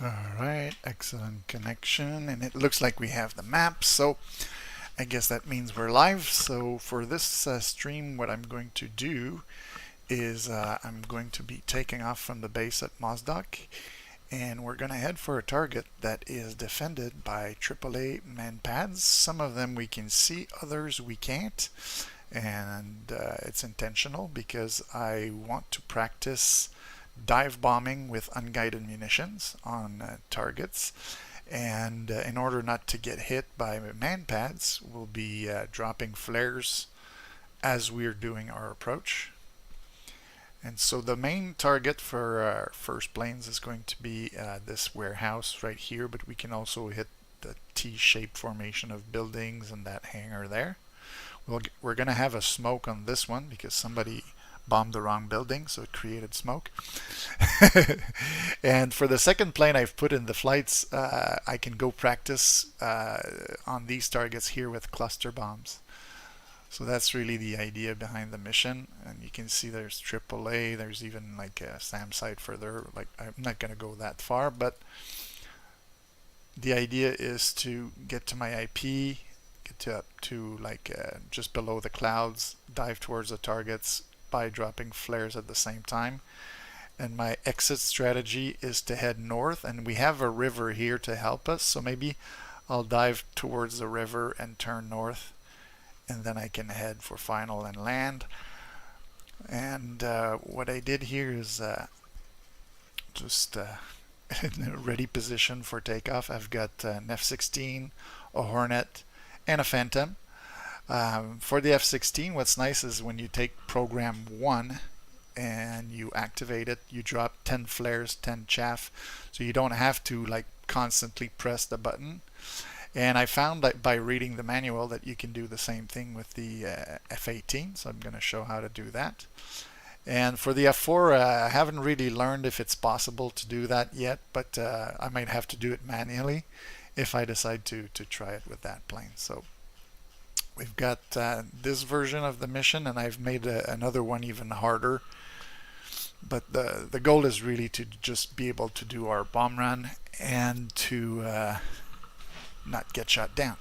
Alright, excellent connection, and it looks like we have the map, so I guess that means we're live. So for this stream, what I'm going to do is I'm going to be taking off from the base at Mozdok, and we're going to head for a target that is defended by AAA MANPADS. Some of them we can see, others we can't, and it's intentional because I want to practice dive bombing with unguided munitions on targets, and in order not to get hit by MANPADS, we'll be dropping flares as we're doing our approach. And so the main target for our first planes is going to be this warehouse right here, but we can also hit the T-shaped formation of buildings and that hangar there. We're going to have a smoke on this one because somebody bombed the wrong building, so it created smoke. And for the second plane I've put in the flights, I can go practice on these targets here with cluster bombs. So that's really the idea behind the mission. And you can see there's AAA, there's even like a SAM site further. Like, I'm not going to go that far, but the idea is to get to my IP, get up to like just below the clouds, dive towards the targets by dropping flares at the same time. And my exit strategy is to head north, and we have a river here to help us, so maybe I'll dive towards the river and turn north, and then I can head for final and land. And what I did here is just in a ready position for takeoff. I've got an F-16, a Hornet, and a Phantom. For the F-16, what's nice is when you take program 1 and you activate it, you drop 10 flares, 10 chaff, so you don't have to like constantly press the button. And I found that by reading the manual that you can do the same thing with the F-18, so I'm going to show how to do that. And for the F-4, I haven't really learned if it's possible to do that yet, but I might have to do it manually if I decide to try it with that plane. So we've got this version of the mission, and I've made another one even harder. But the goal is really to just be able to do our bomb run and to not get shot down.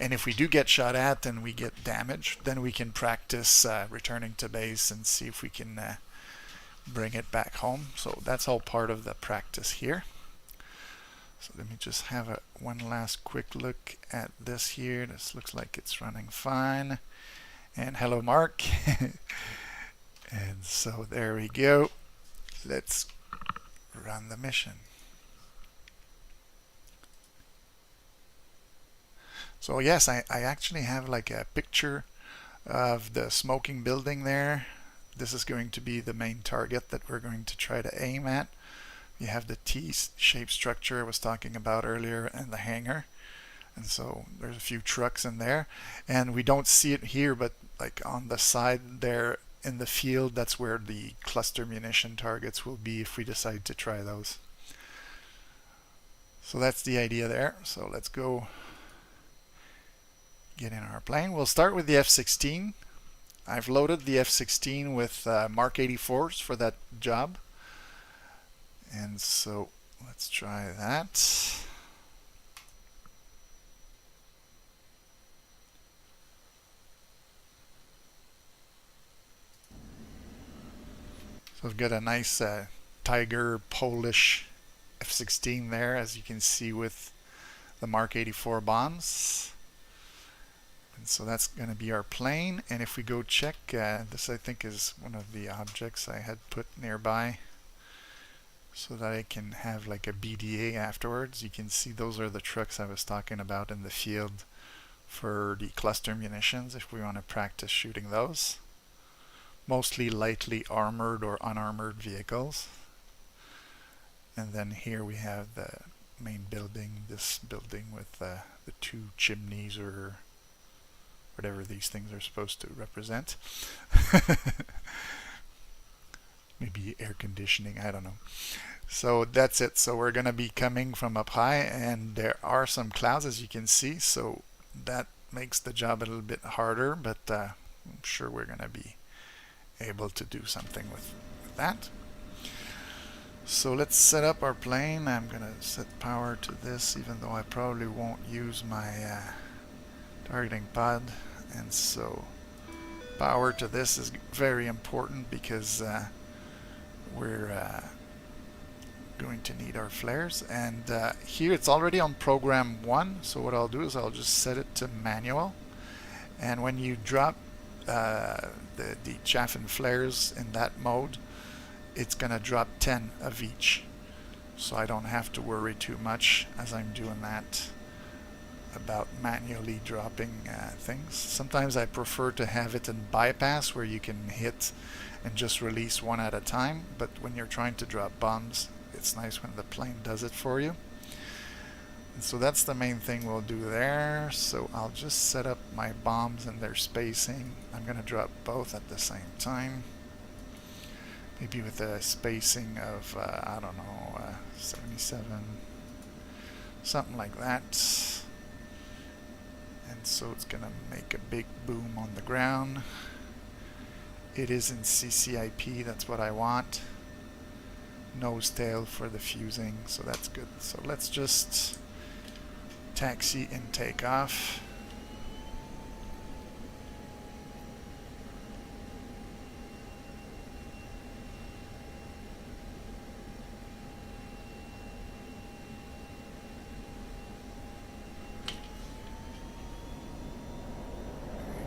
And if we do get shot at and we get damaged, then we can practice returning to base and see if we can bring it back home. So that's all part of the practice here. So let me just have one last quick look at this here. This looks like it's running fine. And hello, Mark. And so there we go. Let's run the mission. So yes, I actually have like a picture of the smoking building there. This is going to be the main target that we're going to try to aim at. You have the T-shaped structure I was talking about earlier and the hangar. And so there's a few trucks in there. And we don't see it here, but like on the side there in the field, that's where the cluster munition targets will be if we decide to try those. So that's the idea there. So let's go get in our plane. We'll start with the F-16. I've loaded the F-16 with Mark 84s for that job. And so let's try that. So I've got a nice Tiger Polish F-16 there, as you can see with the Mark 84 bombs. And so that's going to be our plane. And if we go check, this I think is one of the objects I had put nearby so that I can have like a BDA afterwards. You can see those are the trucks I was talking about in the field for the cluster munitions if we want to practice shooting those. Mostly lightly armored or unarmored vehicles. And then here we have the main building, this building with the two chimneys or whatever these things are supposed to represent. Maybe air conditioning, I don't know. So that's it. So we're going to be coming from up high, and there are some clouds as you can see, so that makes the job a little bit harder, but I'm sure we're going to be able to do something with that. So let's set up our plane. I'm gonna set power to this, even though I probably won't use my targeting pod. And so power to this is very important because we're going to need our flares. And here it's already on program 1, so what I'll do is I'll just set it to manual. And when you drop the chaff and flares in that mode, it's gonna drop 10 of each, so I don't have to worry too much as I'm doing that about manually dropping things. Sometimes I prefer to have it in bypass where you can hit and just release one at a time, but when you're trying to drop bombs, it's nice when the plane does it for you. And so that's the main thing we'll do there. So I'll just set up my bombs and their spacing. I'm gonna drop both at the same time, maybe with a spacing of I don't know, 77, something like that. And so it's gonna make a big boom on the ground. It is in CCIP, that's what I want. Nose tail for the fusing, so that's good. So let's just taxi and take off.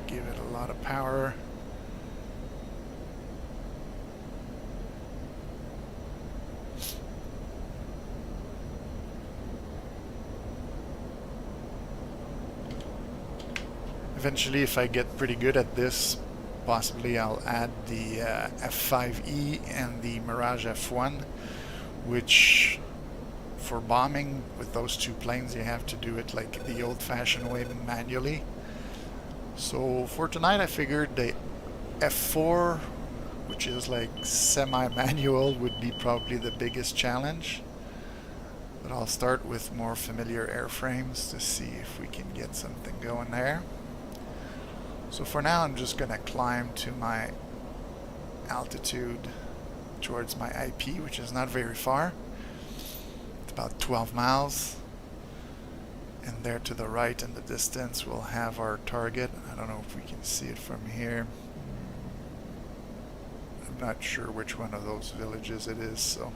Give it a lot of power. Eventually, if I get pretty good at this, possibly I'll add the F5E and the Mirage F1, which for bombing with those two planes you have to do it like the old-fashioned way, manually. So for tonight I figured the F4, which is like semi-manual, would be probably the biggest challenge. But I'll start with more familiar airframes to see if we can get something going there. So for now I'm just gonna climb to my altitude towards my IP, which is not very far. It's about 12 miles. And there to the right in the distance we'll have our target. I don't know if we can see it from here. I'm not sure which one of those villages it is, so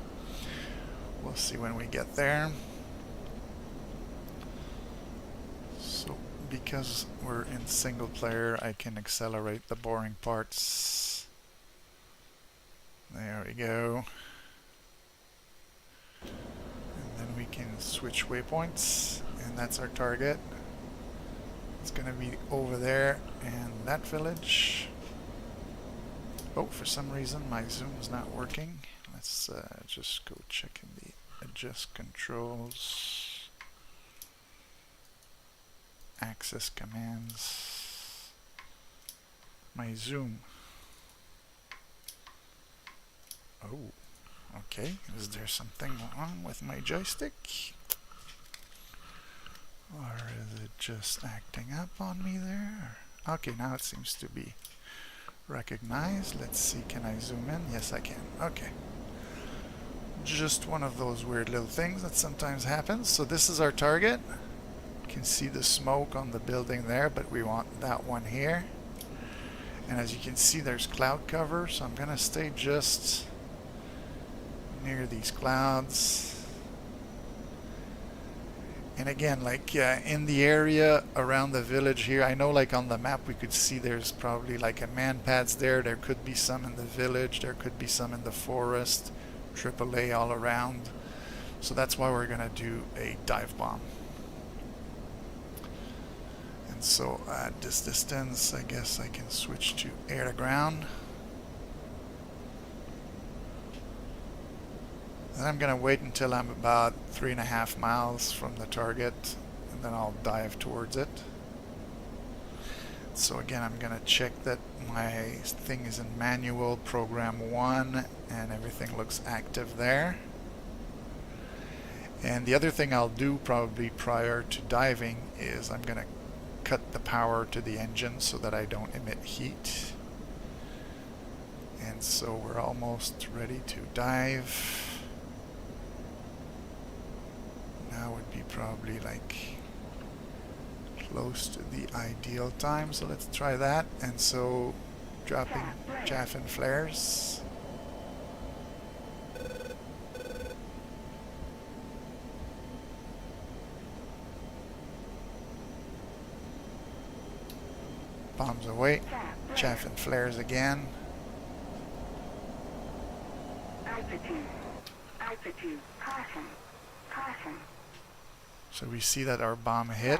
we'll see when we get there. So because we're in single player, I can accelerate the boring parts. There we go. And then we can switch waypoints. And that's our target. It's gonna be over there and that village. Oh, for some reason my zoom is not working. Let's just go check in the adjust controls, access commands, my zoom. Oh, okay. Is there something wrong with my joystick? Or is it just acting up on me there? Okay, now it seems to be recognized. Let's see, can I zoom in? Yes, I can. Okay. Just one of those weird little things that sometimes happens. So this is our target. You can see the smoke on the building there, but we want that one here. And as you can see, there's cloud cover, so I'm gonna stay just near these clouds. And again, like in the area around the village here, I know like on the map we could see there's probably like a MANPADS there. There could be some in the village. There could be some in the forest. AAA all around. So that's why we're going to do a dive bomb. And so at this distance, I guess I can switch to air to ground. And I'm going to wait until I'm about 3.5 miles from the target, and then I'll dive towards it. So again, I'm going to check that my thing is in manual program 1 and everything looks active there. And the other thing I'll do probably prior to diving is I'm going to cut the power to the engine so that I don't emit heat. And so we're almost ready to dive. now would be probably like close to the ideal time, so let's try that. And so dropping chaff and flares. Bombs away, chaff and flares again. Altitude, caution. So we see that our bomb hit.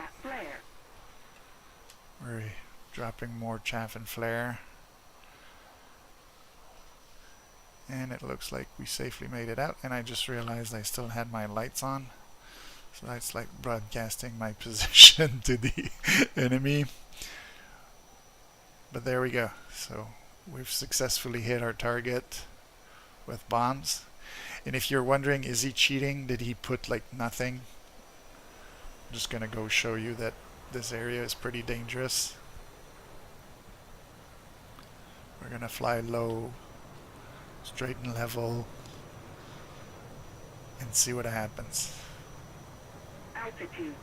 We're dropping more chaff and flare. And it looks like we safely made it out. And I just realized I still had my lights on. So that's like broadcasting my position to the enemy. But there we go. So we've successfully hit our target with bombs. And if you're wondering, is he cheating? Did he put like nothing? I'm just gonna go show you that this area is pretty dangerous. We're gonna fly low, straight and level, and see what happens. Altitude.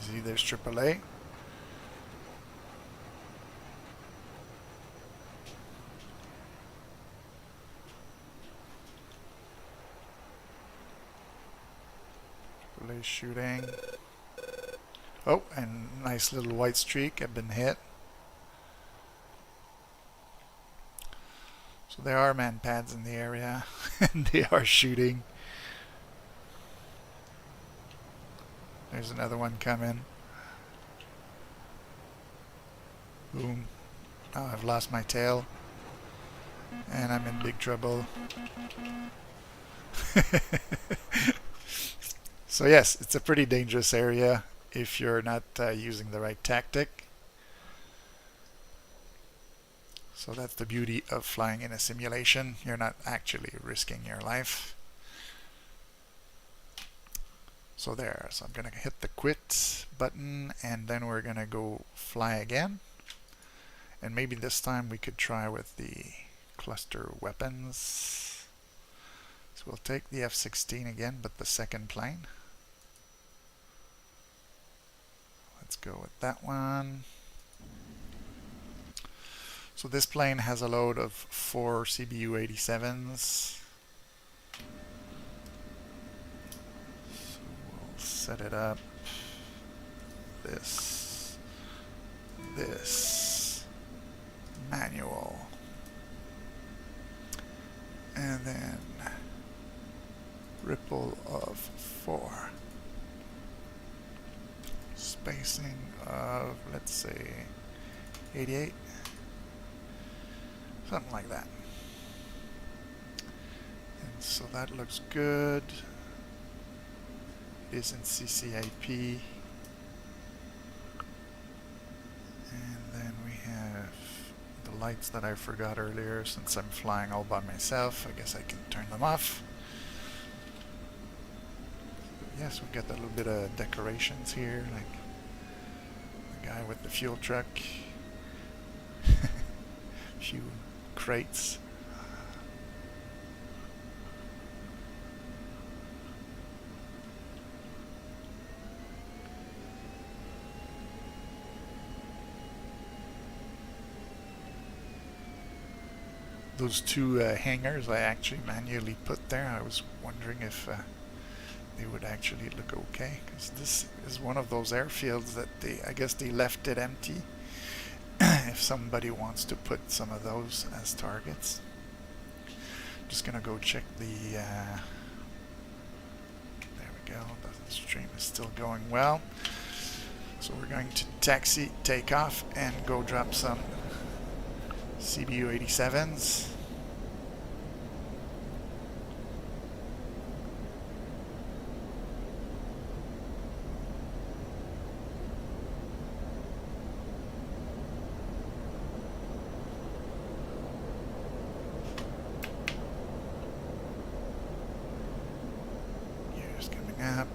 See, there's AAA. AAA shooting. Oh, and nice little white streak. I've been hit. So there are MANPADS in the area, and they are shooting. There's another one coming. Boom. Oh, I've lost my tail. And I'm in big trouble. So yes, it's a pretty dangerous area if you're not using the right tactic. So that's the beauty of flying in a simulation. You're not actually risking your life. So there, so I'm gonna hit the quit button and then we're gonna go fly again. And maybe this time we could try with the cluster weapons. So we'll take the F-16 again, but the second plane. Let's go with that one. So this plane has a load of 4 CBU-87s. Set it up. This manual, and then ripple of 4, spacing of, let's say, 88, something like that. And so that looks good. Is in CCIP, and then we have the lights that I forgot earlier. Since I'm flying all by myself, I guess I can turn them off. Yes, we've got a little bit of decorations here, like the guy with the fuel truck, a few crates. Those 2 hangars I actually manually put there. I was wondering if they would actually look okay, because this is one of those airfields that I guess they left it empty. If somebody wants to put some of those as targets. Just gonna go check the there we go, the stream is still going well. So we're going to taxi, take off, and go drop some CBU-87s. up.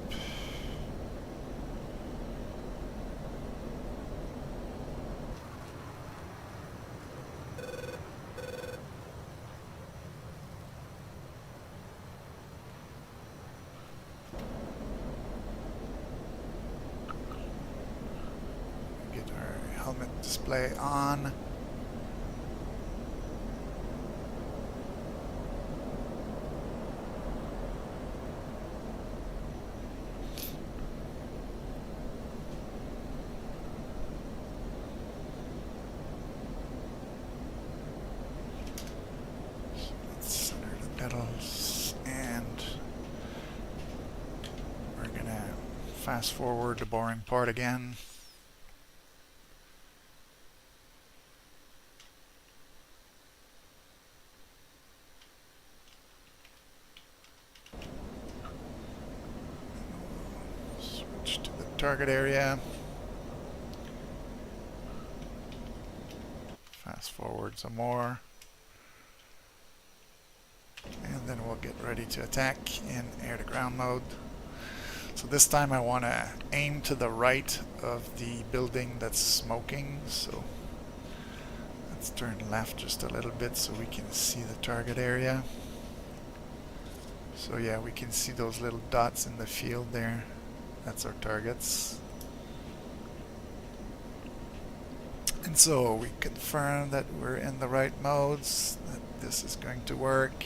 Get our helmet display on. Pedals, and we're gonna fast forward the boring part again. Switch to the target area. Fast forward some more. And then we'll get ready to attack in air-to-ground mode. So this time I want to aim to the right of the building that's smoking. So let's turn left just a little bit so we can see the target area. So yeah, we can see those little dots in the field there. That's our targets. And so we confirm that we're in the right modes, that this is going to work.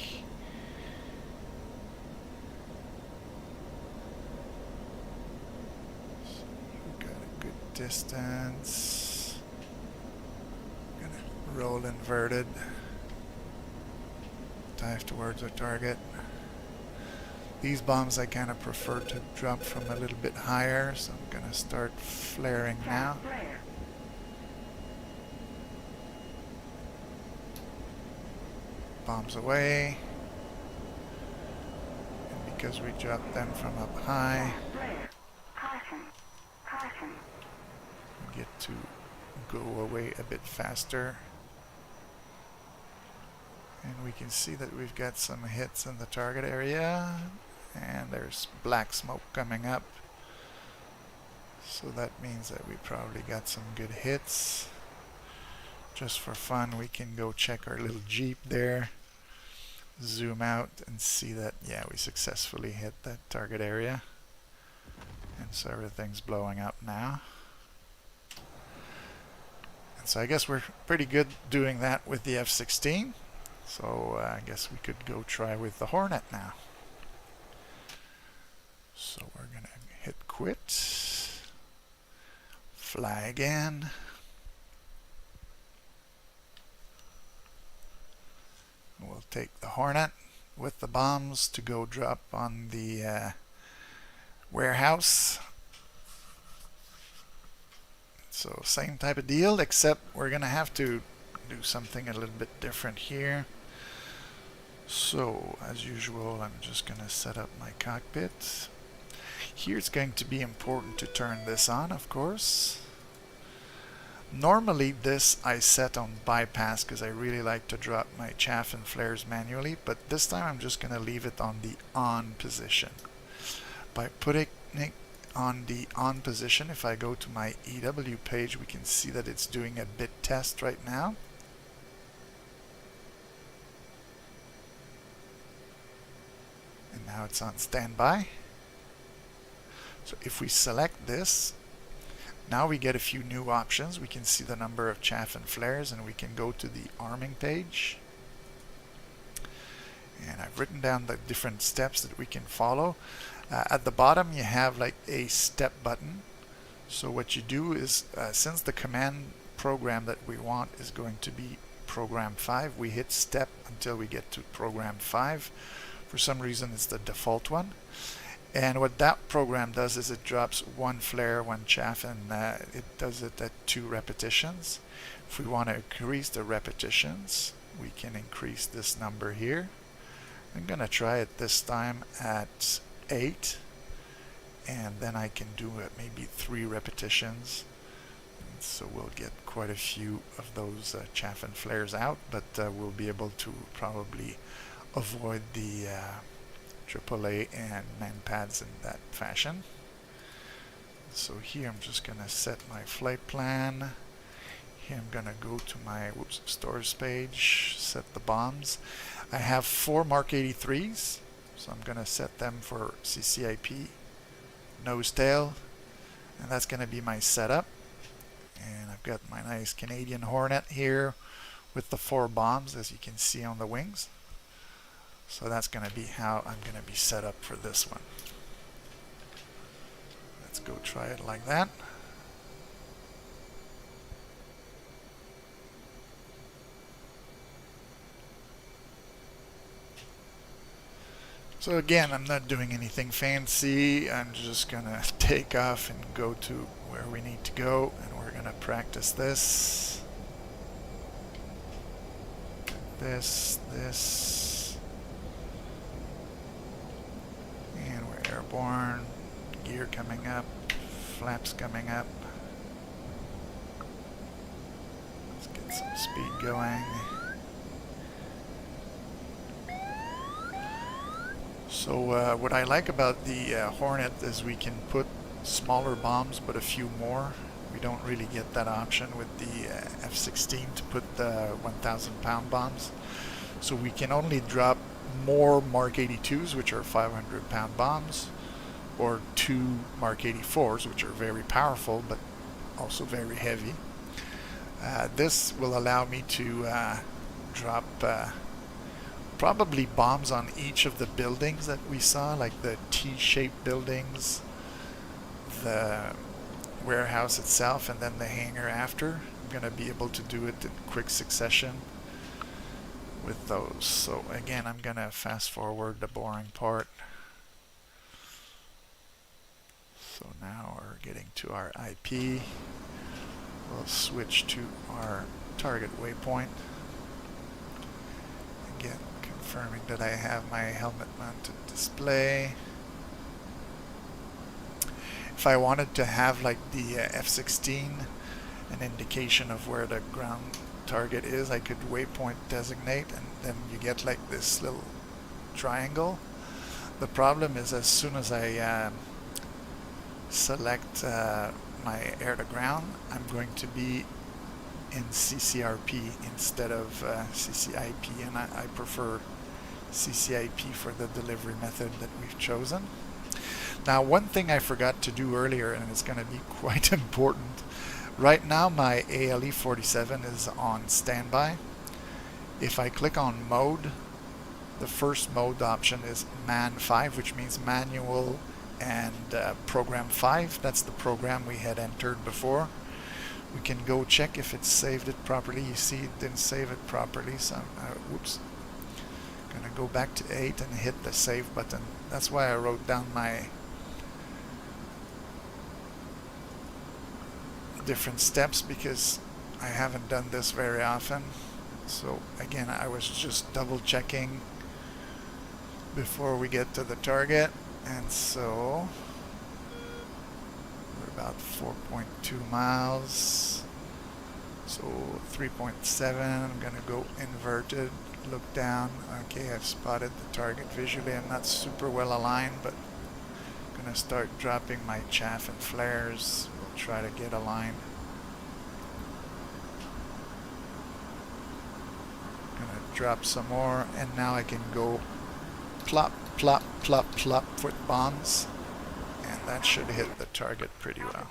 Distance. Gonna roll inverted. Dive towards our target. These bombs I kind of prefer to drop from a little bit higher, so I'm gonna start flaring now. Bombs away. And because we dropped them from up high, get to go away a bit faster, and we can see that we've got some hits in the target area, and there's black smoke coming up, so that means that we probably got some good hits. Just for fun, we can go check our little Jeep there, zoom out and see that, yeah, we successfully hit that target area, and so everything's blowing up now. So I guess we're pretty good doing that with the F-16. So I guess we could go try with the Hornet now. So we're gonna hit quit, fly again. We'll take the Hornet with the bombs to go drop on the warehouse. So same type of deal, except we're gonna have to do something a little bit different here. So as usual, I'm just gonna set up my cockpit. Here it's going to be important to turn this on, of course. Normally this I set on bypass because I really like to drop my chaff and flares manually, but this time I'm just gonna leave it on the on position. By putting it on the on position, if I go to my EW page, we can see that it's doing a bit test right now. And now it's on standby. So if we select this, now we get a few new options. We can see the number of chaff and flares, and we can go to the arming page. And I've written down the different steps that we can follow. At the bottom you have like a step button. So what you do is, since the command program that we want is going to be program 5, we hit step until we get to program 5. For some reason it's the default one. And what that program does is it drops one flare, one chaff, and it does it at 2 repetitions. If we want to increase the repetitions, we can increase this number here. I'm going to try it this time at 8, and then I can do maybe 3 repetitions, and so we'll get quite a few of those chaff and flares out, but we'll be able to probably avoid the AAA and MANPADS in that fashion. So here I'm just gonna set my flight plan. Here I'm gonna go to my stores page, set the bombs. I have 4 Mark 83s, so I'm gonna set them for CCIP, nose tail, and that's gonna be my setup. And I've got my nice Canadian Hornet here with the 4 bombs, as you can see on the wings. So that's gonna be how I'm gonna be set up for this one. Let's go try it like that. So again, I'm not doing anything fancy. I'm just gonna take off and go to where we need to go, and we're gonna practice this. This. And we're airborne. Gear coming up. Flaps coming up. Let's get some speed going. So what I like about the Hornet is we can put smaller bombs but a few more. We don't really get that option with the F-16 to put the 1,000 pound bombs. So we can only drop more Mark 82s, which are 500 pound bombs, or 2 Mark 84s, which are very powerful but also very heavy. This will allow me to drop probably bombs on each of the buildings that we saw, like the T-shaped buildings, the warehouse itself, and then the hangar after. I'm going to be able to do it in quick succession with those. So again, I'm going to fast forward the boring part. So now we're getting to our IP. We'll switch to our target waypoint. Again, confirming that I have my helmet mounted display. If I wanted to have like the F-16, an indication of where the ground target is, I could waypoint designate, and then you get like this little triangle. The problem is, as soon as I select my air to ground, I'm going to be in CCRP instead of CCIP, and I prefer CCIP for the delivery method that we've chosen. Now, one thing I forgot to do earlier, and it's going to be quite important. Right now my ALE-47 is on standby. If I click on mode, the first mode option is MAN 5, which means manual and program 5. That's the program we had entered before. We can go check if it saved it properly. You see it didn't save it properly, so whoops. Gonna go back to 8 and hit the save button. That's why I wrote down my different steps, because I haven't done this very often. So again, I was just double checking before we get to the target, and so we're about 4.2 miles, so 3.7. I'm gonna go inverted, look down. Okay, I've spotted the target visually. I'm not super well aligned, but I'm gonna start dropping my chaff and flares. We'll try to get aligned. Gonna drop some more, and now I can go plop, plop, plop, plop with bombs, and that should hit the target pretty well.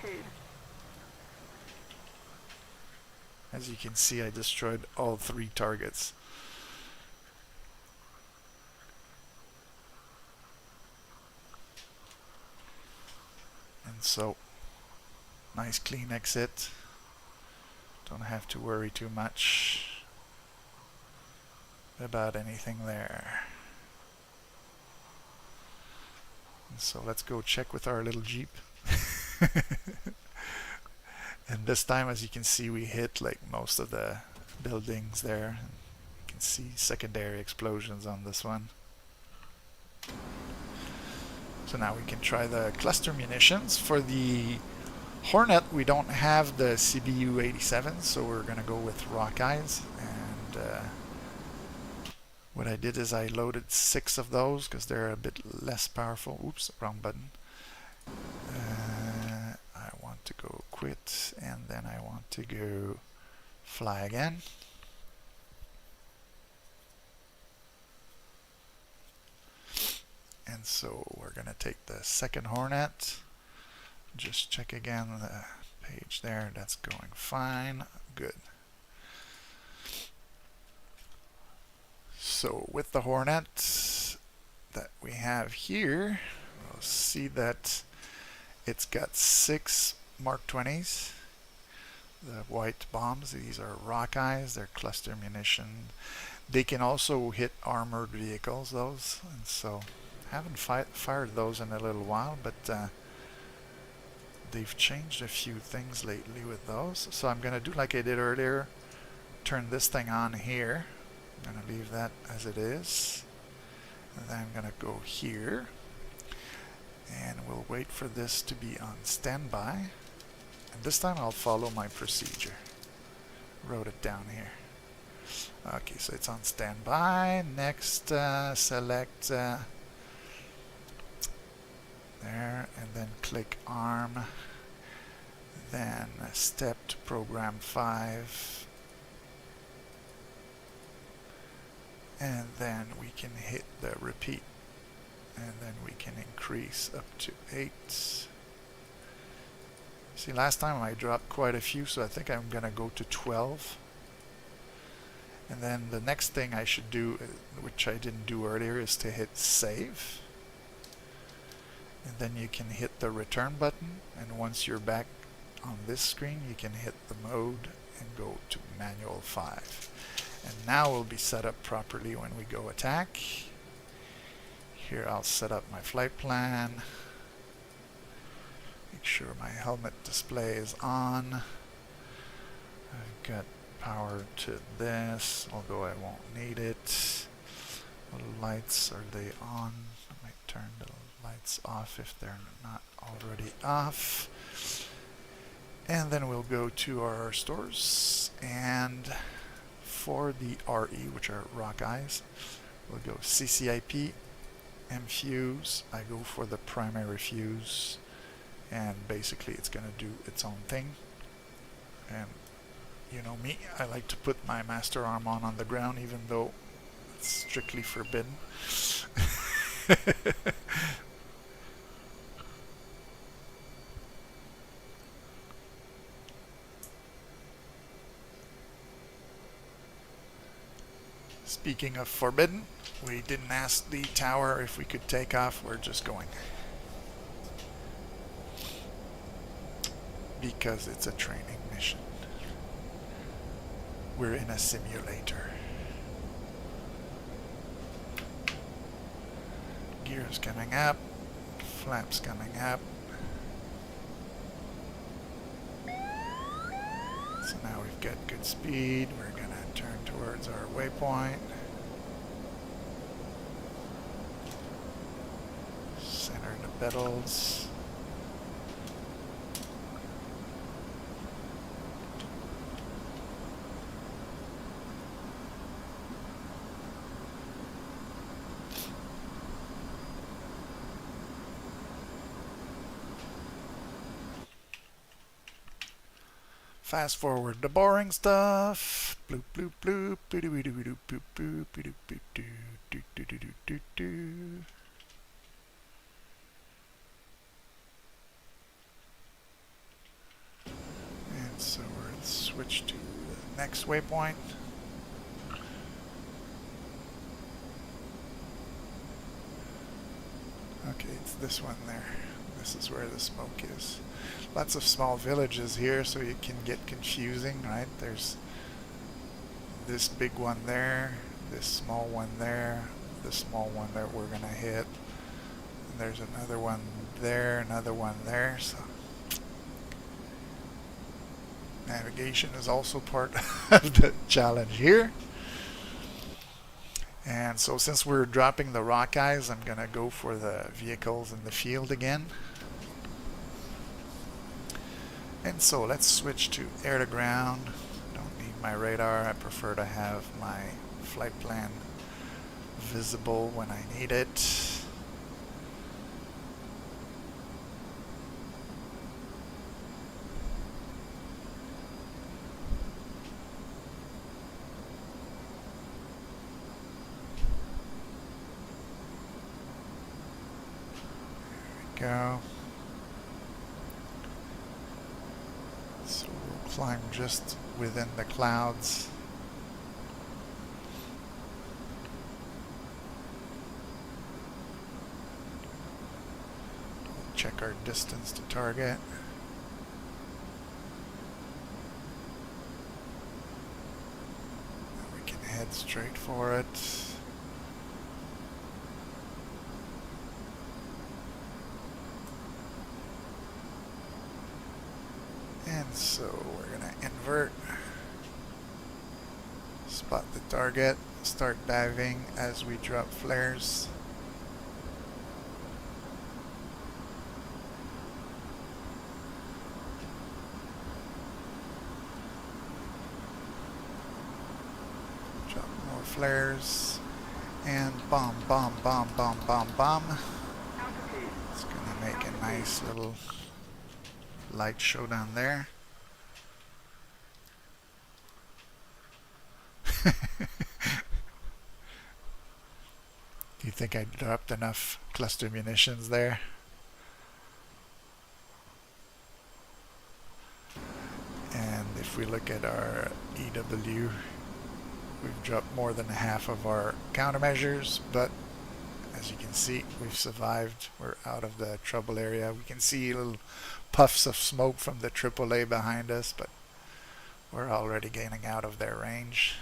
As you can see, I destroyed all 3 targets. And so, nice clean exit. Don't have to worry too much about anything there. And so let's go check with our little Jeep. And this time, as you can see, we hit like most of the buildings there. You can see secondary explosions on this one. So now we can try the cluster munitions. For the Hornet, we don't have the CBU-87, so we're going to go with Rockeyes, and What I did is I loaded 6 of those because they're a bit less powerful. Oops, wrong button. I want to go quit, and then I want to go fly again. And so we're going to take the second Hornet. Just check again the page there. That's going fine. Good. So with the Hornet that we have here, we'll see that it's got 6 Mark 20s. The white bombs, these are Rockeyes, they're cluster munition. They can also hit armored vehicles, those. And so I haven't fired those in a little while, but they've changed a few things lately with those. So I'm going to do like I did earlier, turn this thing on here. I'm going to leave that as it is. And then I'm going to go here. And we'll wait for this to be on standby. And this time I'll follow my procedure. Wrote it down here. Okay, so it's on standby. Next, select there, and then click ARM. Then step to program 5. And then we can hit the repeat. And then we can increase up to 8. See, last time I dropped quite a few, so I think I'm going to go to 12. And then the next thing I should do, which I didn't do earlier, is to hit save. And then you can hit the return button, and once you're back on this screen, you can hit the mode and go to manual 5. And now we'll be set up properly when we go attack. Here I'll set up my flight plan. Make sure my helmet display is on. I've got power to this, although I won't need it. The lights, are they on? I might turn the lights off if they're not already off. And then we'll go to our stores, and for the RE, which are Rockeyes, we'll go CCIP, M-Fuse. I go for the primary fuse, and basically it's going to do its own thing. And you know me, I like to put my master arm on the ground even though it's strictly forbidden. Speaking of forbidden, we didn't ask the tower if we could take off. We're just going. Because it's a training mission. We're in a simulator. Gears coming up. Flaps coming up. So now we've got good speed. We're going to turn towards our waypoint. Center the pedals. Fast forward the boring stuff. Bloop bloop bloop. Doo doo doo doo boop boop doo doo doo doo doo doo doo doo. And so we'll switch to the next waypoint. Okay, it's this one there. This is where the smoke is. Lots of small villages here, so it can get confusing, right? There's this big one there, this small one there, the small one that we're gonna hit. And there's another one there, another one there. So navigation is also part of the challenge here. And so since we're dropping the Rockeyes, I'm gonna go for the vehicles in the field again. And so let's switch to air to ground. Don't need my radar. I prefer to have my flight plan visible when I need it. Go. So we'll climb just within the clouds. We'll check our distance to target. And we can head straight for it. And so we're going to invert, spot the target, start diving as we drop flares. Drop more flares, and bomb, bomb, bomb, bomb, bomb, bomb. It's going to make a nice little light showdown there. Do you think I dropped enough cluster munitions there? And if we look at our EW, we've dropped more than half of our countermeasures, but as you can see, we've survived. We're out of the trouble area. We can see little puffs of smoke from the AAA behind us, but we're already getting out of their range.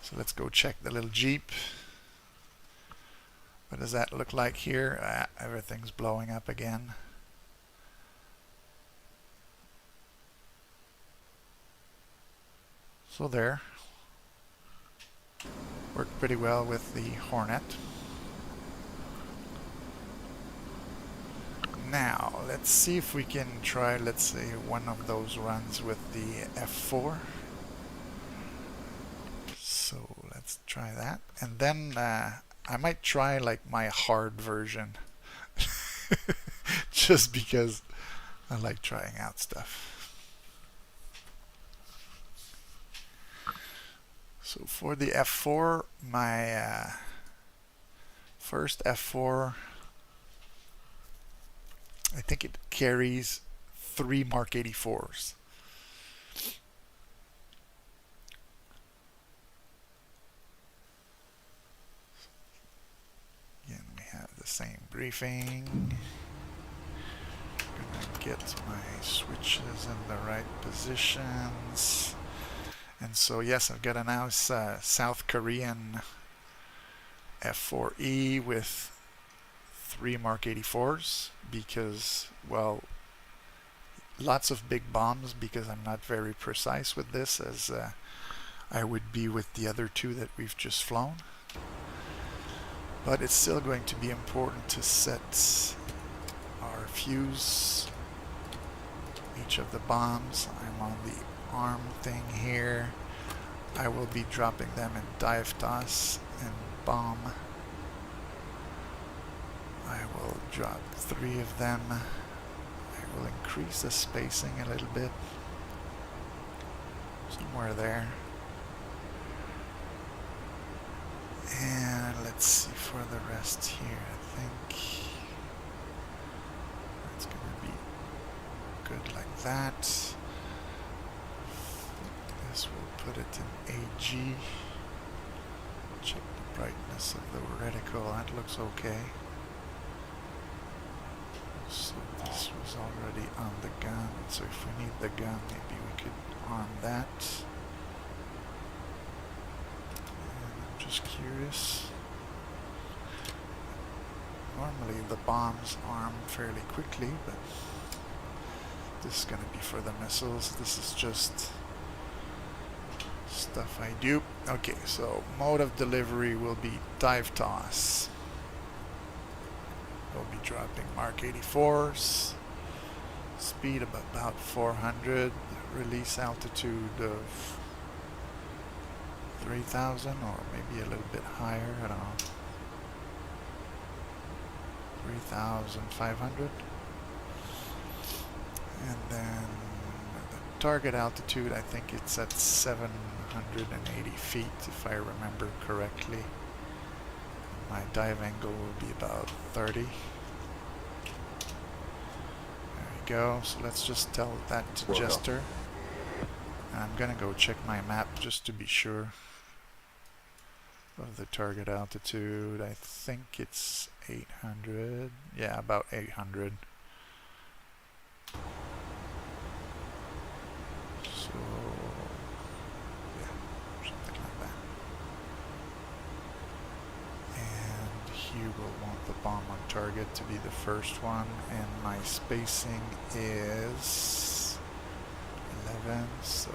So let's go check the little Jeep. What does that look like here? Everything's blowing up again. So there. Worked pretty well with the Hornet. Now, let's see if we can try, let's say, one of those runs with the F4. So let's try that. And then I might try like my hard version. Just because I like trying out stuff. So for the F4, my first F4, I think it carries 3 Mark 84s. Again, we have the same briefing. Gonna get my switches in the right positions. And so yes, I've got a nice South Korean F4E with 3 Mark 84s because, well, lots of big bombs because I'm not very precise with this as I would be with the other 2 that we've just flown. But it's still going to be important to set our fuse, each of the bombs. I'm on the arm thing here. I will be dropping them in dive toss and bomb. I will drop 3 of them. I will increase the spacing a little bit. Somewhere there. And let's see for the rest here. I think it's going to be good like that. This will put it in AG. Check the brightness of the reticle. That looks okay. So this was already on the gun. So if we need the gun, maybe we could arm that. Just curious. Normally the bombs arm fairly quickly, but this is going to be for the missiles. This is just stuff I do. Okay, so mode of delivery will be dive toss. We'll be dropping Mark 84s. Speed of about 400. Release altitude of 3,000 or maybe a little bit higher, I don't know. 3,500. And then the target altitude, I think it's at 780 feet if I remember correctly. My dive angle will be about 30. There we go. So let's just tell that to Jester. And I'm gonna go check my map just to be sure of the target altitude. I think it's 800. Yeah, about 800. So, yeah, something like that. And he will want the bomb on target to be the first one, and my spacing is 11, so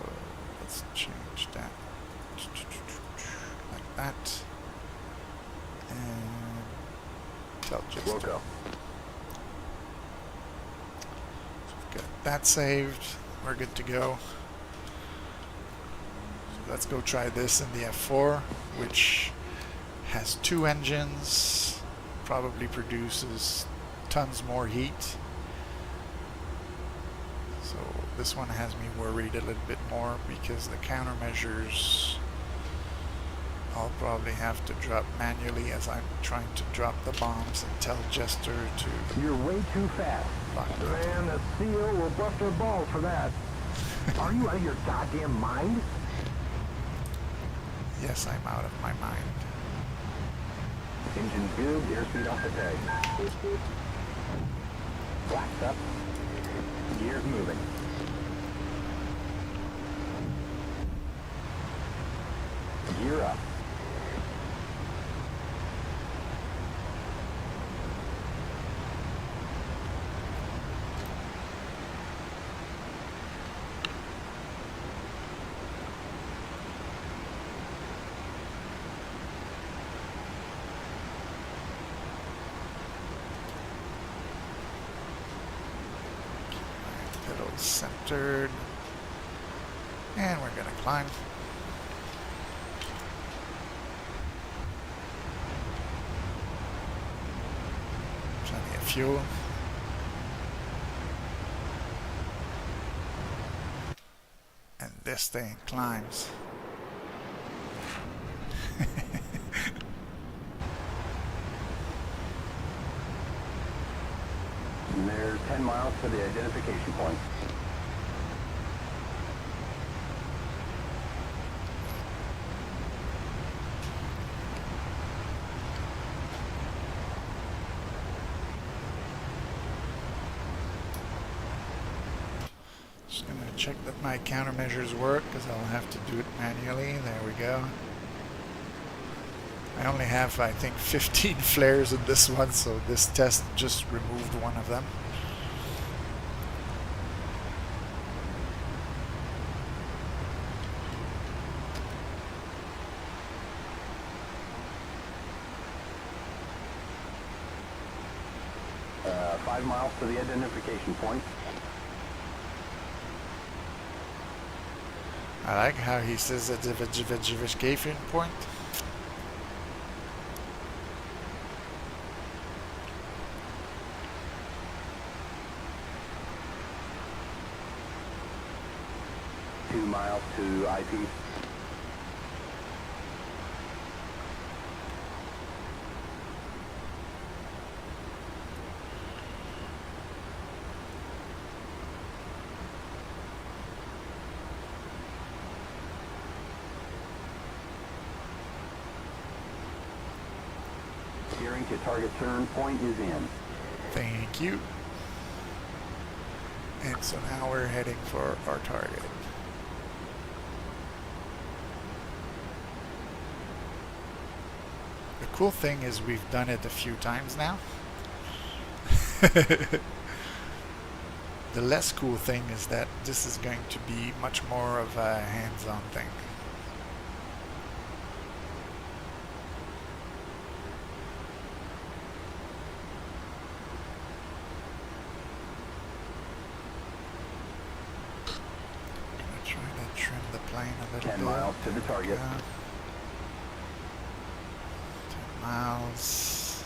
let's change that like that. And tell Jester. So we've got that saved. We're good to go. So let's go try this in the F4, which has 2 engines, probably produces tons more heat. So this one has me worried a little bit more because the countermeasures I'll probably have to drop manually as I'm trying to drop the bombs and tell Jester to... You're way too fast. Man, the CO will bust her balls for that. Are you out of your goddamn mind? Yes, I'm out of my mind. Engine's good, airspeed off the tag. Flaps up. Gears moving. Gear up. Centered, and we're gonna climb. Plenty of fuel. And this thing climbs. And there's 10 miles to the identification point. Just gonna check that my countermeasures work because I'll have to do it manually. There we go. I only have, I think, 15 flares in this one, so this test just removed one of them. Uh, 5 miles to the identification point. I like how he says identification point. Miles to IP. Steering to target turn point is in. Thank you. And so now we're heading for our target. The cool thing is we've done it a few times now. The less cool thing is that this is going to be much more of a hands-on thing. I'm gonna try to trim the plane a little bit. 10 miles to the target. miles.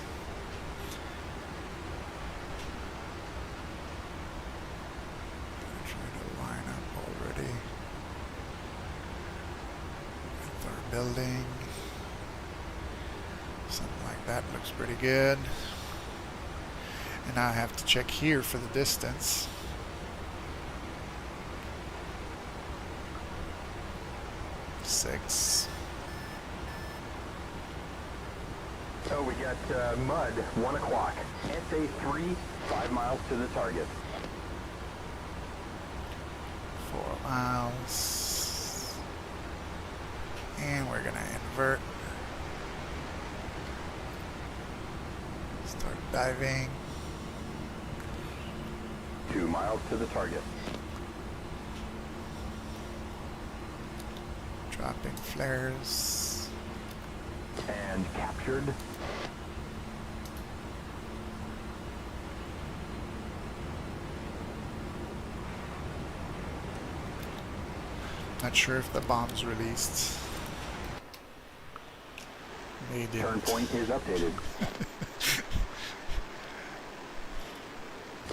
Trying to line up already with our building. Something like that looks pretty good. And now I have to check here for the distance. Six. Oh, we got mud, 1 o'clock. SA3, 5 miles to the target. 4 miles. And we're gonna invert. Start diving. 2 miles to the target. Dropping flares. And captured. Not sure if the bomb's released. They didn't. Turn point is updated.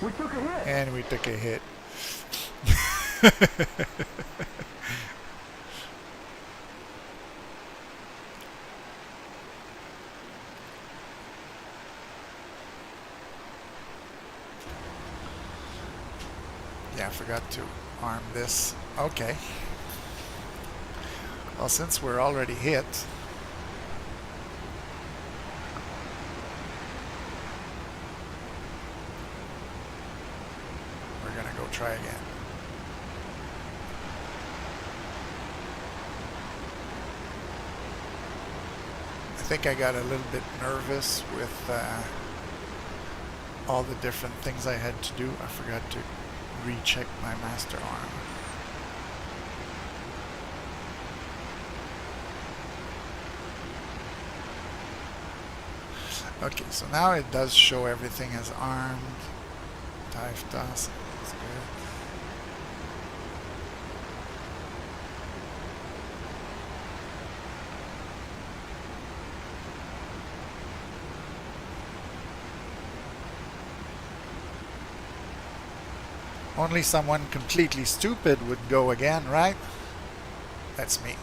We took a hit. And we took a hit. Yeah, I forgot to arm this. Okay. Well, since we're already hit, we're gonna go try again. I think I got a little bit nervous with all the different things I had to do. I forgot to recheck my master arm. Okay, so now it does show everything as armed. Dive dust, that's good. Only someone completely stupid would go again, right? That's me.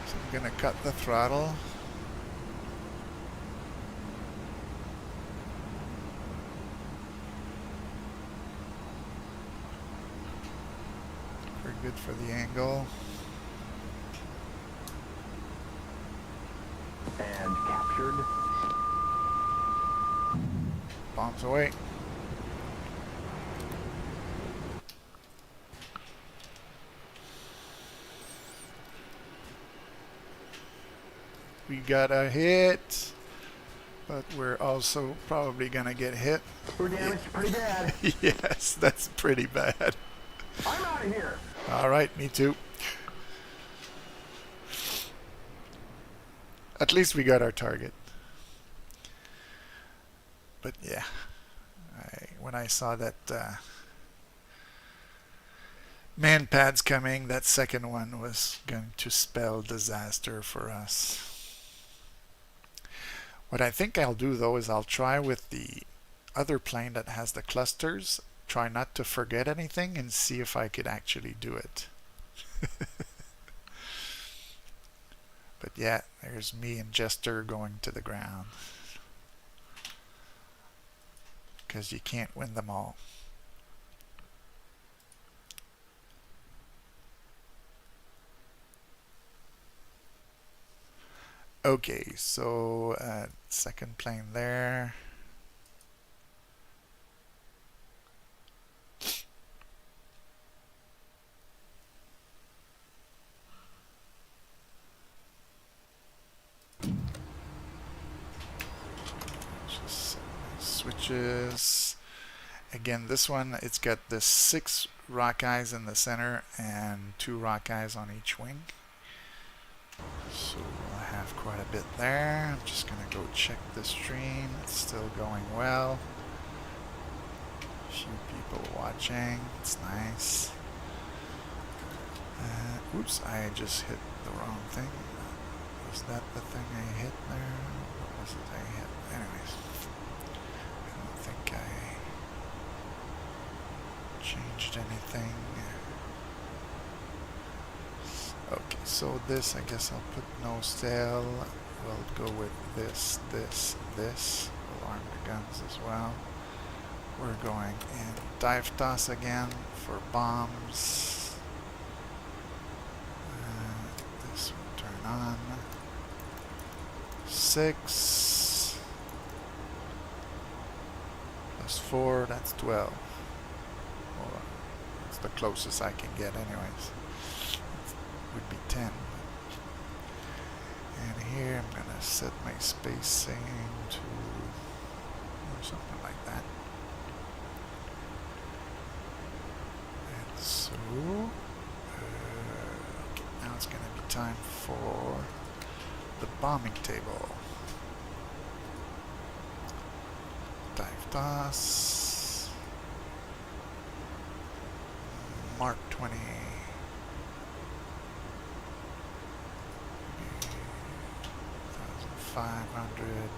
So I'm gonna cut the throttle. Very good for the angle. And captured. Bombs away. We got a hit, but we're also probably gonna get hit. We're damaged pretty bad. Yes, that's pretty bad. I'm out of here. All right, me too. At least we got our target. But yeah, when I saw that MANPADS coming, that second one was going to spell disaster for us. What I think I'll do though is I'll try with the other plane that has the clusters, try not to forget anything and see if I could actually do it. But yeah, there's me and Jester going to the ground. Because you can't win them all. Okay, so second plane there. Just switches. Again, this one, it's got the 6 rock eyes in the center and 2 rock eyes on each wing. So we'll have off quite a bit there. I'm just gonna go check the stream. It's still going well. A few people watching. It's nice. Oops, I just hit the wrong thing. Was that the thing I hit there? What was it I hit? Anyways, I don't think I changed anything. Okay, so this, I guess I'll put no sail. We'll go with this, this, this. We'll arm the guns as well. We're going in dive toss again for bombs. This will turn on. 6 plus 4, that's 12. Or it's the closest I can get anyways. Would be 10. And here I'm gonna set my spacing to something like that. And so okay, now it's gonna be time for the bombing table. Dive toss. Mark 20. 500.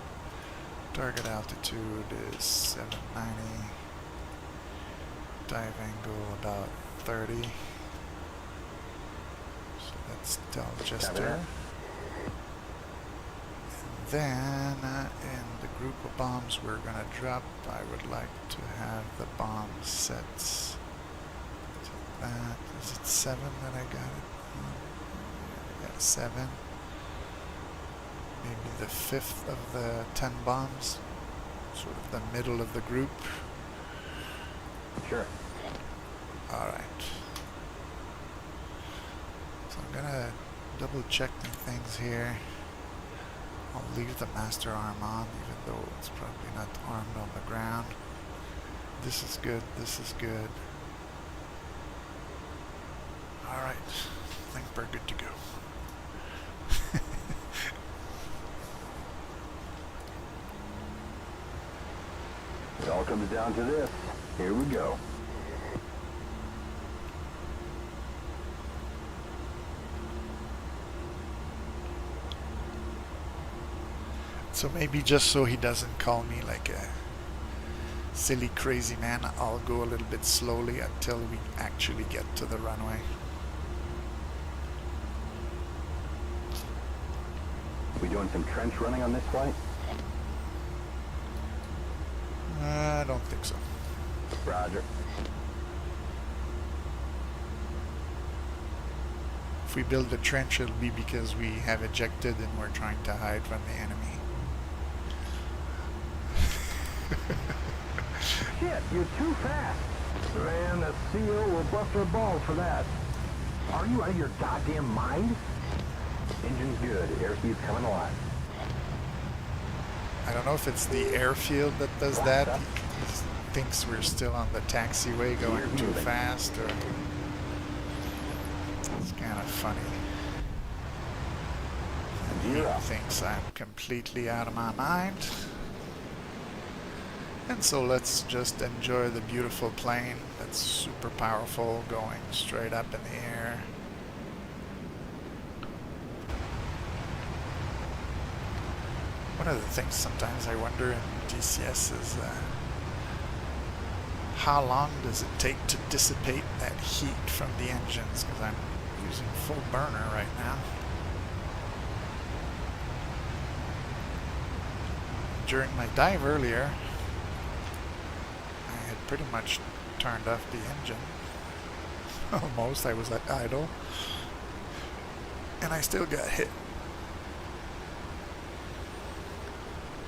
Target altitude is 790. Dive angle about 30. So that's Del Jester. And then in the group of bombs we're gonna drop, I would like to have the bomb sets to that. Is it 7 that I got it? Yeah, 7. Maybe the 5th of the 10 bombs, sort of the middle of the group. Sure. Alright. So I'm gonna double check the things here. I'll leave the master arm on, even though it's probably not armed on the ground. This is good, this is good. Alright, I think we're good to go. It all comes down to this. Here we go. So maybe just so he doesn't call me like a silly crazy man, I'll go a little bit slowly until we actually get to the runway. We doing some trench running on this flight? I don't think so. Roger. If we build a trench, it'll be because we have ejected and we're trying to hide from the enemy. Shit, you're too fast. Man, the CO will bust our balls for that. Are you out of your goddamn mind? Engine's good. Airspeed's coming alive. I don't know if it's the airfield that does that. He thinks we're still on the taxiway going too fast, or it's kind of funny. And he thinks I'm completely out of my mind. And so let's just enjoy the beautiful plane that's super powerful, going straight up in the air. One of the things sometimes I wonder in DCS is how long does it take to dissipate that heat from the engines, because I'm using full burner right now. During my dive earlier, I had pretty much turned off the engine. Almost, I was at idle. And I still got hit.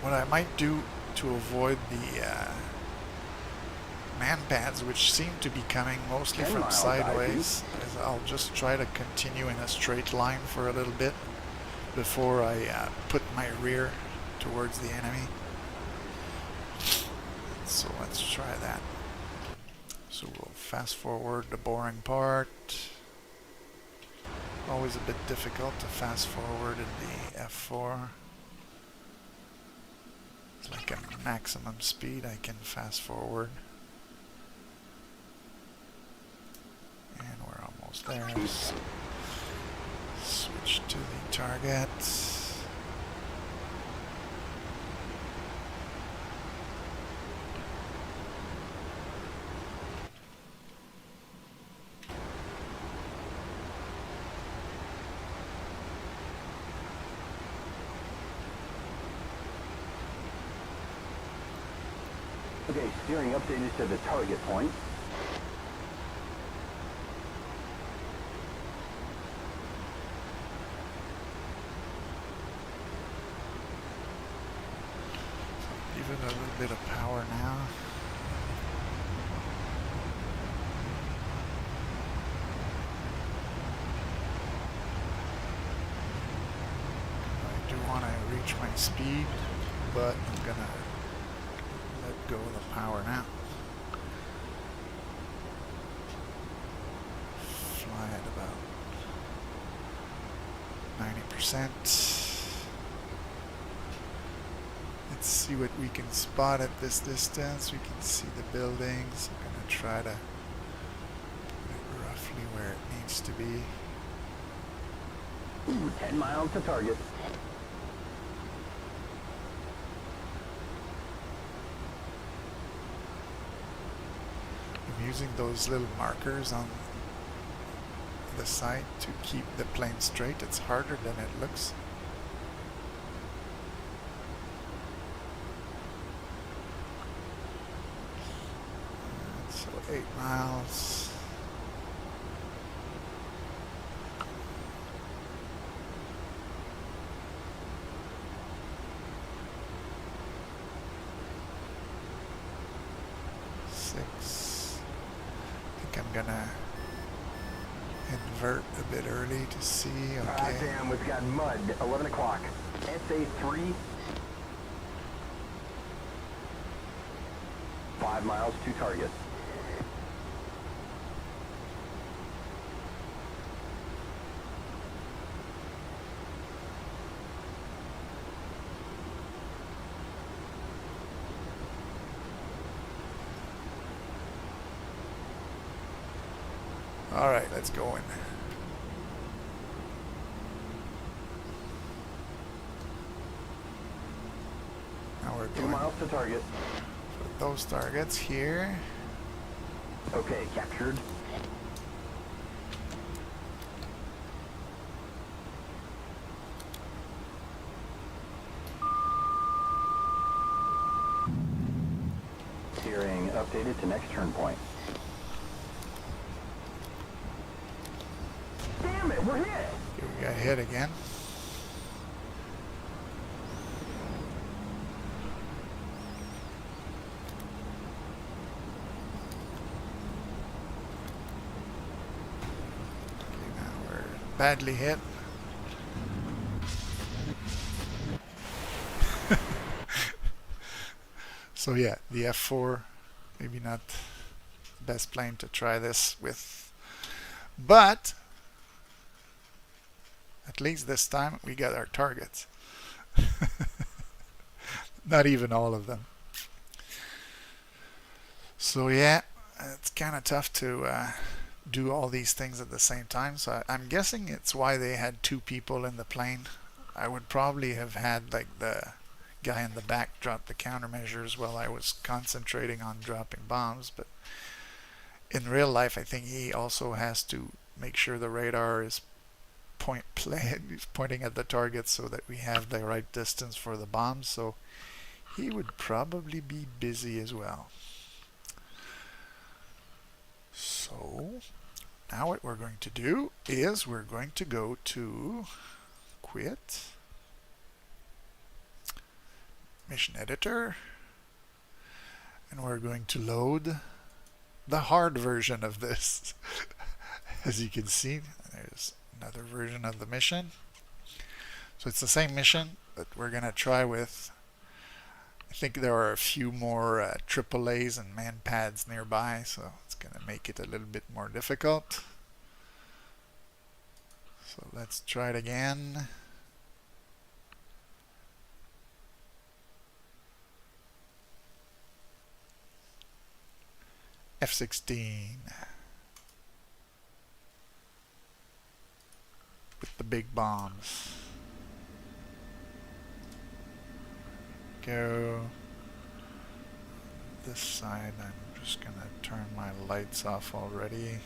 What I might do to avoid the MANPADS, which seem to be coming mostly from sideways, is I'll just try to continue in a straight line for a little bit before I put my rear towards the enemy. So let's try that. So we'll fast forward the boring part. Always a bit difficult to fast forward in the F4. It's like a maximum speed. I can fast forward. And we're almost there. Switch to the target. Okay, steering updated to the target point. Give it a little bit of power now. I do want to reach my speed, but I'm gonna let go of the power now. Fly at about 90%. Let's see what we can spot at this distance. We can see the buildings. I'm going to try to put it roughly where it needs to be. 10 miles to target. I'm using those little markers on the side to keep the plane straight. It's harder than it looks. So 8 miles. I think I'm gonna invert a bit early to see. Okay. Damn, we've got mud. 11 o'clock. SA3. 5 miles to target. All right, let's go in. Now we're 2 going miles to target. for those targets here. Okay, captured. Steering updated to next turn point. Damn it, we're hit! Here we got hit again. Okay, now we're badly hit. So yeah, the F4, maybe not the best plane to try this with, but at least this time we got our targets. Not even all of them. So yeah, it's kind of tough to do all these things at the same time. So I'm guessing it's why they had 2 people in the plane. I would probably have had like the guy in the back drop the countermeasures while I was concentrating on dropping bombs, but in real life I think he also has to make sure the radar is pointing at the target so that we have the right distance for the bombs, so he would probably be busy as well. So now what we're going to do is we're going to go to quit mission editor, and we're going to load the hard version of this. As you can see, there's another version of the mission. So it's the same mission, but we're going to try with, I think there are a few more AAAs and MANPADS nearby, so it's going to make it a little bit more difficult. So let's try it again. F-16 with the big bombs. Go this side. I'm just gonna turn my lights off already.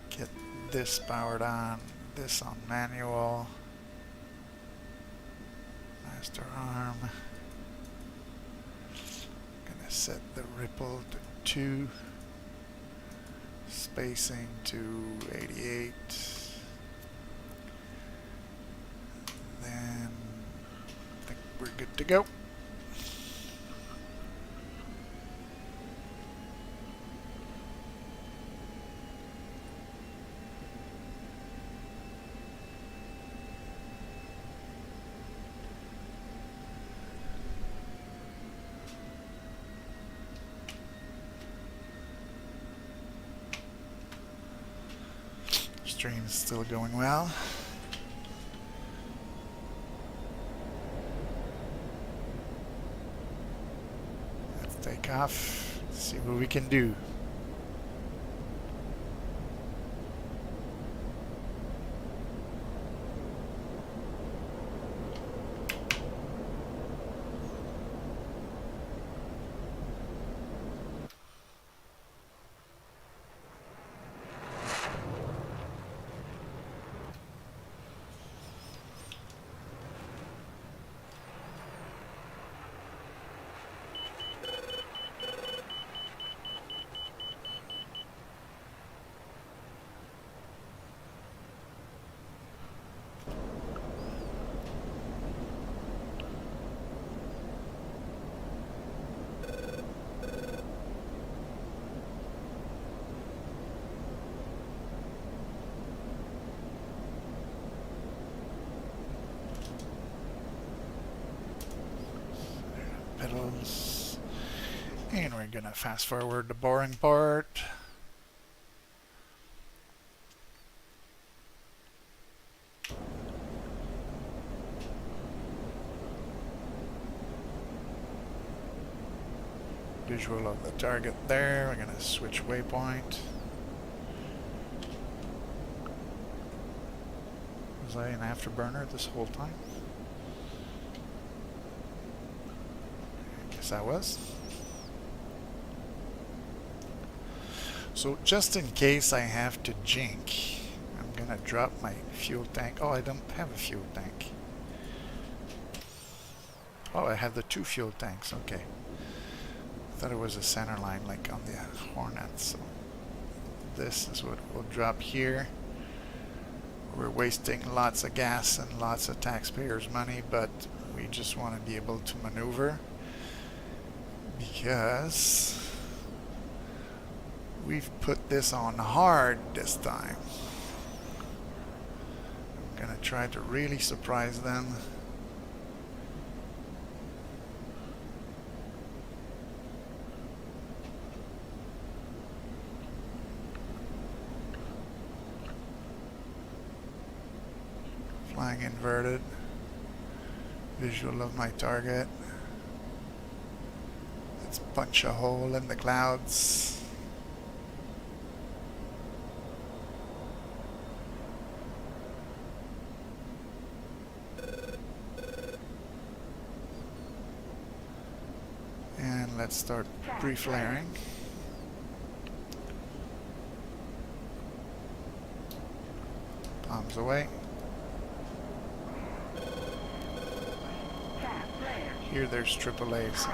Get this powered on, this on manual. Master arm. Gonna set the ripple to 2. Spacing to 88. Then I think we're good to go. Stream's still going well. Let's take off, see what we can do. Pedals. And we're gonna fast forward the boring part. Visual of the target there. We're gonna switch waypoint. Was I an afterburner this whole time? I guess I was. So just in case I have to jink, I'm gonna drop my fuel tank. Oh, I don't have a fuel tank. Oh, I have the 2 fuel tanks. Okay. Thought it was a center line like on the Hornet. So this is what we'll drop here. We're wasting lots of gas and lots of taxpayers' money, but we just want to be able to maneuver because we've put this on hard this time. I'm gonna try to really surprise them. Flying inverted. Visual of my target. Let's punch a hole in the clouds. And let's start pre-flaring. Bombs away. Here there's AAA, so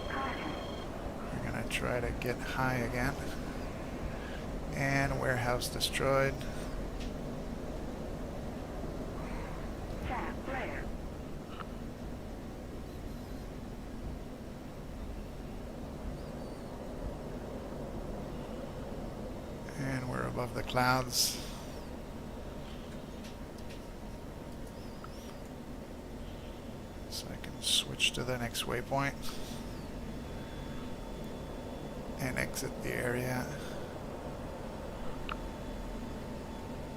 we're gonna try to get high again. And warehouse destroyed. And we're above the clouds. So I can switch to the next waypoint and exit the area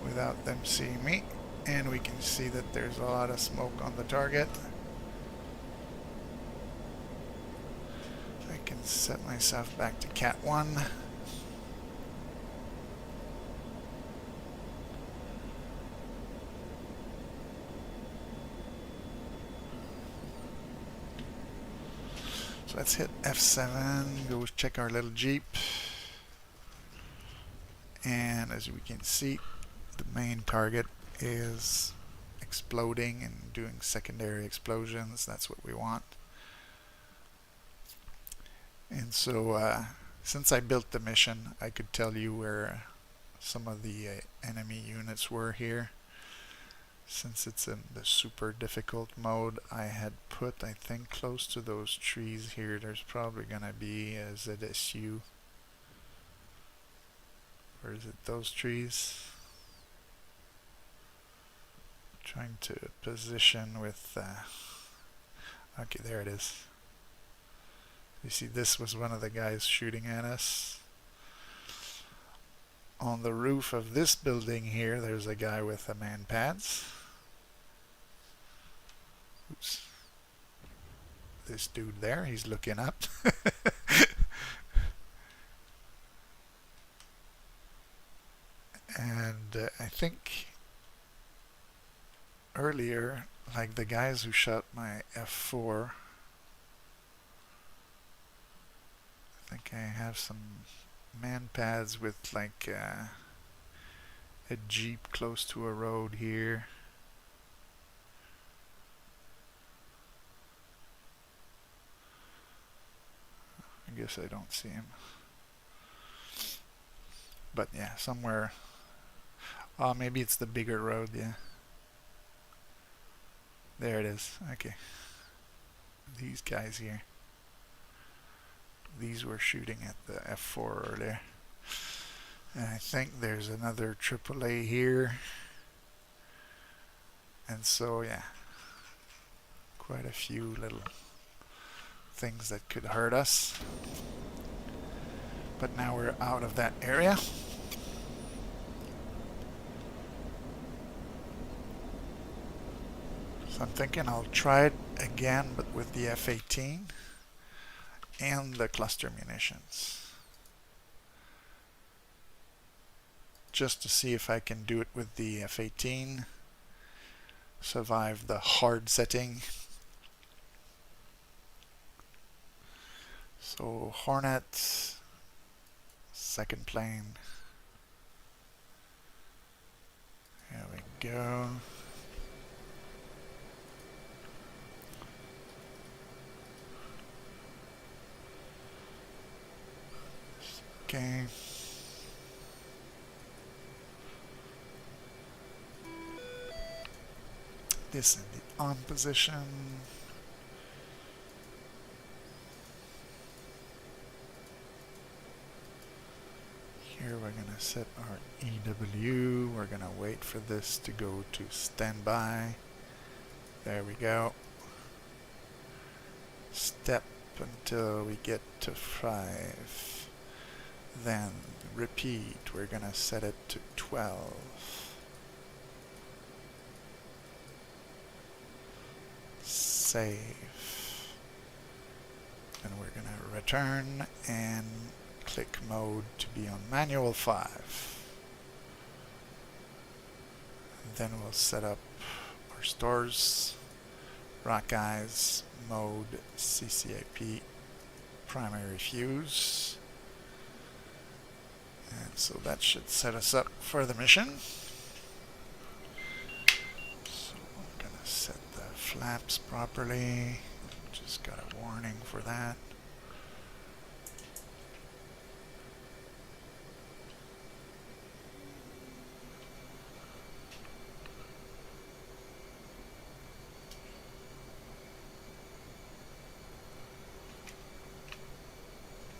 without them seeing me. And we can see that there's a lot of smoke on the target. I can Set myself back to Cat 1. So let's hit F7, go check our little Jeep. And as we can see, the main target is exploding and doing secondary explosions. That's what we want. And so since I built the mission, I could tell you where some of the enemy units were here. Since it's in the super difficult mode, I had put, I think, close to those trees here, there's probably gonna be a ZSU. Or is it those trees? Trying to position with okay, there it is. You see, this was one of the guys shooting at us. On the roof of this building here, there's a guy with a MANPADS. Oops. This dude there, he's looking up. And I think earlier, like the guys who shot my F4, I think I have some MANPADS with like a Jeep close to a road here. I guess I don't see him. But yeah, somewhere. Oh, maybe it's the bigger road, yeah. There it is. Okay. These guys here. These were shooting at the F4 earlier. And I think there's another AAA here. And so, yeah. Quite a few little things that could hurt us. But now we're out of that area. So I'm thinking I'll try it again, but with the F-18 and the cluster munitions. Just to see if I can do it with the F-18. Survive the hard setting. So Hornet, second plane. There we go. Okay. This in the on position. Here we're going to set our EW. We're going to wait for this to go to standby. There we go. Step until we get to 5. Then repeat. We're going to set it to 12. Save. And we're going to return and click mode to be on manual 5. Then we'll set up our stores, rock eyes, mode, CCIP, primary fuse. And so that should set us up for the mission. So I'm going to set the flaps properly. Just got a warning for that.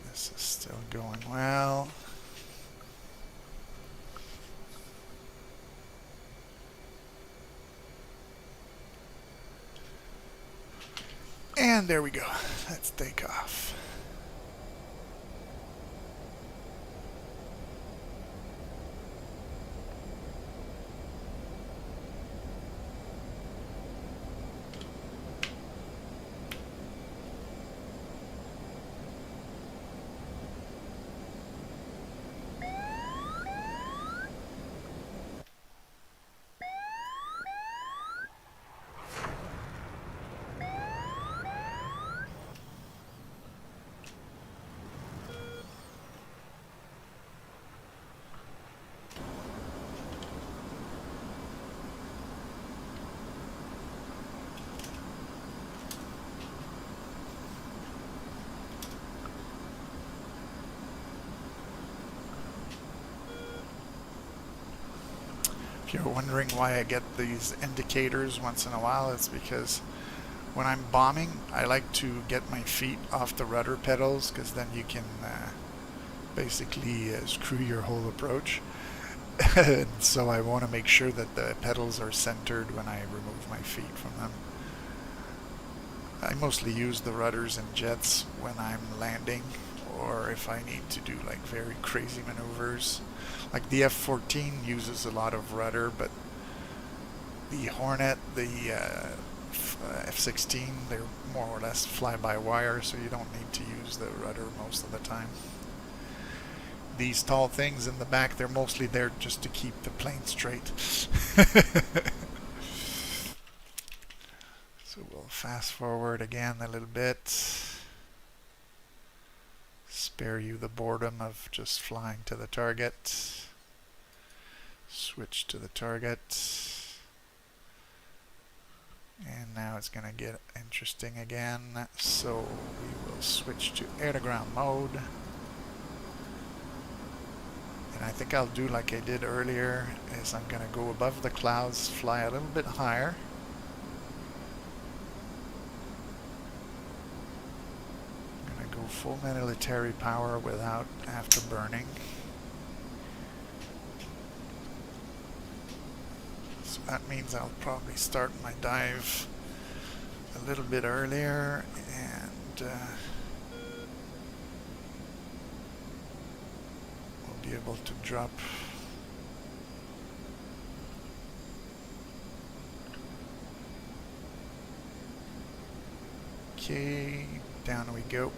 This is still going well. And there we go. Let's take off. If you're wondering why I get these indicators once in a while, it's because when I'm bombing, I like to get my feet off the rudder pedals, because then you can basically screw your whole approach. And so I want to make sure that the pedals are centered when I remove my feet from them. I mostly use the rudders and jets when I'm landing, or if I need to do like very crazy maneuvers. Like the F-14 uses a lot of rudder, but the Hornet, the F-16, they're more or less fly-by-wire, so you don't need to use the rudder most of the time. These tall things in the back, they're mostly there just to keep the plane straight. So we'll fast forward again a little bit. Spare you the boredom of just flying to the target. Switch to the target. And now it's going to get interesting again. So we will switch to air-to-ground mode. And I think I'll do like I did earlier, is I'm going to go above the clouds, fly a little bit higher. I'm going to go full military power without afterburning. So that means I'll probably start my dive a little bit earlier, and we'll be able to drop okay, down we go.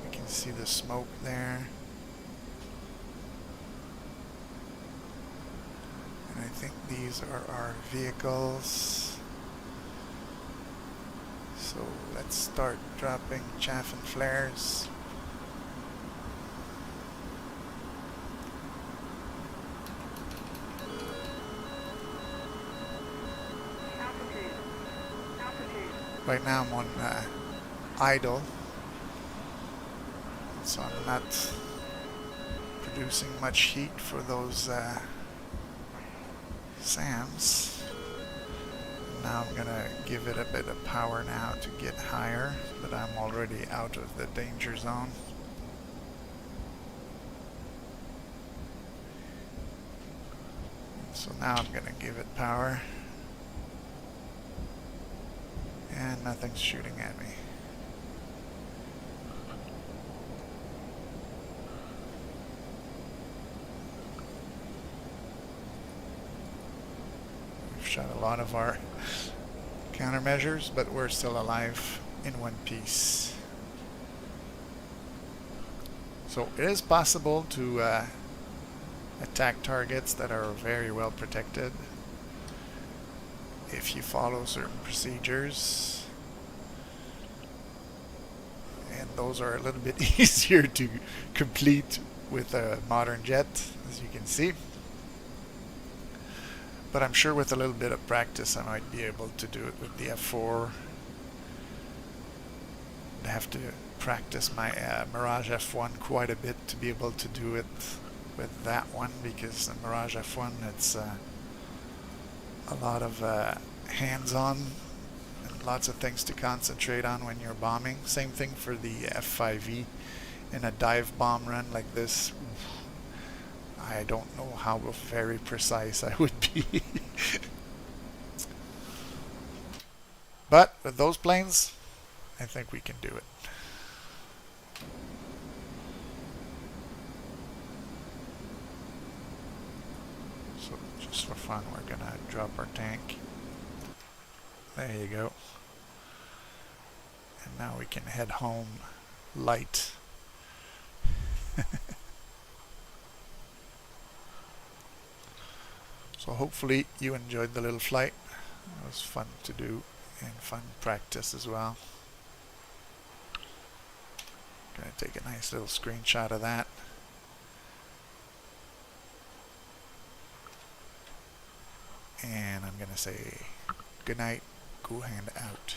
We can see the smoke there. And I think these are our vehicles. So let's start dropping chaff and flares. Right now I'm on idle, so I'm not producing much heat for those SAMs. Now I'm gonna give it a bit of power now to get higher, but I'm already out of the danger zone. So now I'm gonna give it power. And nothing's shooting at me. We've shot a lot of our countermeasures, but we're still alive in one piece. So it is possible to attack targets that are very well protected if you follow certain procedures, and those are a little bit easier to complete with a modern jet, as you can see. But I'm sure with a little bit of practice I might be able to do it with the F4. I have to practice my Mirage F1 quite a bit to be able to do it with that one, because the Mirage F1, it's a lot of hands-on and lots of things to concentrate on when you're bombing. Same thing for the F5E. In a dive bomb run like this, I don't know how very precise I would be. But with those planes, I think we can do it. So just for fun, we're gonna drop our tank. There you go. And now we can head home light. So hopefully you enjoyed the little flight. It was fun to do and fun practice as well. Gonna take a nice little screenshot of that. And I'm gonna say good night, cool hand out.